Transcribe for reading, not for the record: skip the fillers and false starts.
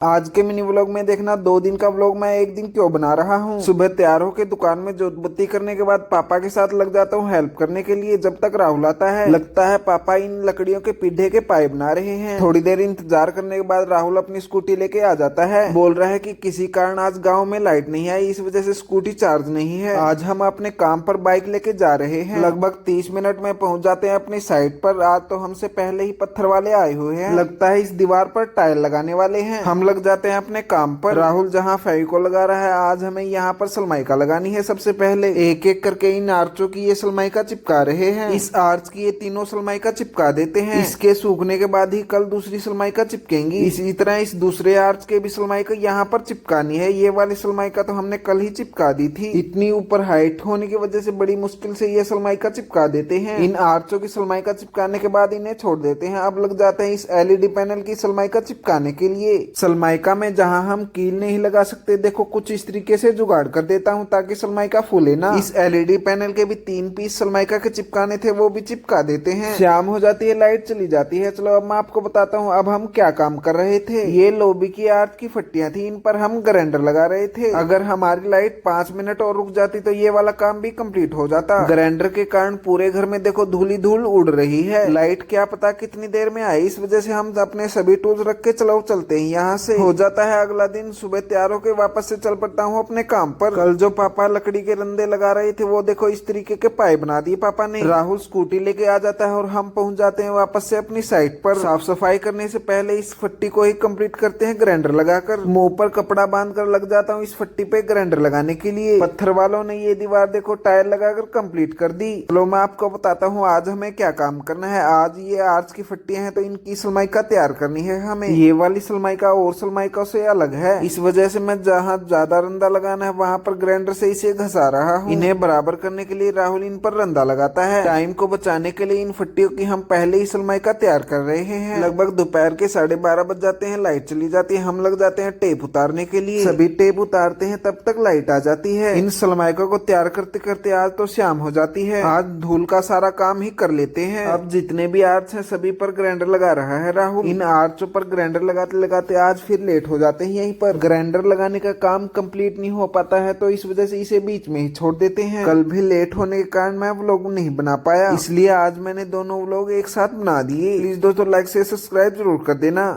आज के mini vlog में देखना 2 दिन का व्लॉग मैं एक दिन क्यों बना रहा हूँ। सुबह तैयार होकर दुकान में जोत बत्ती करने के बाद पापा के साथ लग जाता हूँ हेल्प करने के लिए। जब तक राहुल आता है लगता है पापा इन लकड़ियों के पीढ़े के पाए बना रहे हैं। थोड़ी देर इंतजार करने के बाद राहुल अपनी स्कूटी लेके आ जाता है। बोल रहा है कि किसी कारण आज गाँव में लाइट नहीं आई, इस वजह से स्कूटी चार्ज नहीं है। आज हम अपने काम पर बाइक लेके जा रहे हैं। लगभग 30 मिनट में पहुंच जाते हैं अपनी साइट पर। आज तो हमसे पहले ही पत्थर वाले आए हुए हैं। लगता है इस दीवार पर टाइल लगाने वाले हैं। हम लग जाते हैं अपने काम पर। राहुल जहाँ फेविकोल लगा रहा है, आज हमें यहाँ पर सलमाइका लगानी है। सबसे पहले एक एक करके इन आर्चों की ये सलमाइका चिपका रहे हैं। इस आर्च की ये तीनों सलमाइका चिपका देते हैं। इसके सूखने के बाद ही कल दूसरी सलमाइका चिपकेंगी। इसी तरह इस दूसरे आर्च के भी सलमाइका यहाँ पर चिपकानी है। ये वाली सलमाइका तो हमने कल ही चिपका दी थी। इतनी ऊपर हाइट होने की वजह से बड़ी मुश्किल से ये सलमाइका चिपका देते हैं। इन आर्चों की सलमाइका चिपकाने के बाद इन्हें छोड़ देते हैं। अब लग जाते हैं इस एलईडी पैनल की सलमाइका चिपकाने के लिए। सलमाइका में जहां हम कील नहीं लगा सकते, देखो कुछ इस तरीके से जुगाड़ कर देता हूं ताकि सलमाइका फूले ना। इस एलईडी पैनल के भी 3 पीस सलमाइका के चिपकाने थे, वो भी चिपका देते हैं। शाम हो जाती है, लाइट चली जाती है। चलो अब मैं आपको बताता हूँ अब हम क्या काम कर रहे थे। ये लोबी की आर्च की फट्टियां थी, इन पर हम ग्राइंडर लगा रहे थे। अगर हमारी लाइट 5 मिनट और रुक जाती तो ये वाला काम भी कंप्लीट हो जाता। ग्राइंडर के कारण पूरे घर में देखो धूल ही धूल उड़ रही है। लाइट क्या पता कितनी देर में आई, इस वजह से हम अपने सभी टूल्स रख के चलो चलते हैं यहाँ से। हो जाता है अगला दिन। सुबह तैयार होकर वापस से चल पड़ता हूँ अपने काम पर। कल जो पापा लकड़ी के रंदे लगा रहे थे, वो देखो इस तरीके के पाए बना दिए पापा ने। राहुल स्कूटी लेके आ जाता है और हम पहुंच जाते हैं वापस से अपनी साइट पर। साफ सफाई करने से पहले इस फट्टी को ही कंप्लीट करते हैं ग्राइंडर लगाकर। मुंह पर कपड़ा बांध कर लग जाता हूँ इस फट्टी पे ग्राइंडर लगाने के लिए। पत्थर वालों ने ये दीवार देखो टायर लगाकर कंप्लीट कर दी। चलो मैं आपको बताता हूँ आज हमें क्या काम करना है। आज ये आर्च की फट्टियां हैं तो इनकी सलमाइका तैयार करनी है हमें। ये वाली सलमाइका और सलमाइका से अलग है, इस वजह से मैं जहाँ ज्यादा रंदा लगाना है वहाँ पर ग्राइंडर से इसे घसा रहा हूँ। इन्हें बराबर करने के लिए राहुल इन पर रंदा लगाता है। टाइम को बचाने के लिए इन फट्टियों की हम पहले ही सलमाइका तैयार कर रहे हैं। लगभग दोपहर के 12:30 बज जाते हैं, लाइट चली जाती है। हम लग जाते हैं टेप उतारने के लिए। सभी टेप उतारते हैं तब तक लाइट आ जाती है। इन सलमाइका को तैयार करते करते आज तो शाम हो जाती है। आज धूल का सारा काम ही कर लेते हैं। अब जितने भी आर्च हैं सभी पर ग्राइंडर लगा रहा है राहुल। इन आर्चों पर ग्राइंडर लगाते लगाते आज फिर लेट हो जाते हैं। यहीं पर ग्राइंडर लगाने का काम कंप्लीट नहीं हो पाता है तो इस वजह से इसे बीच में ही छोड़ देते हैं। कल भी लेट होने के कारण मैं व्लॉग नहीं बना पाया, इसलिए आज मैंने दोनों व्लॉग एक साथ बना दिए। प्लीज दोस्तों लाइक से सब्सक्राइब जरूर कर देना।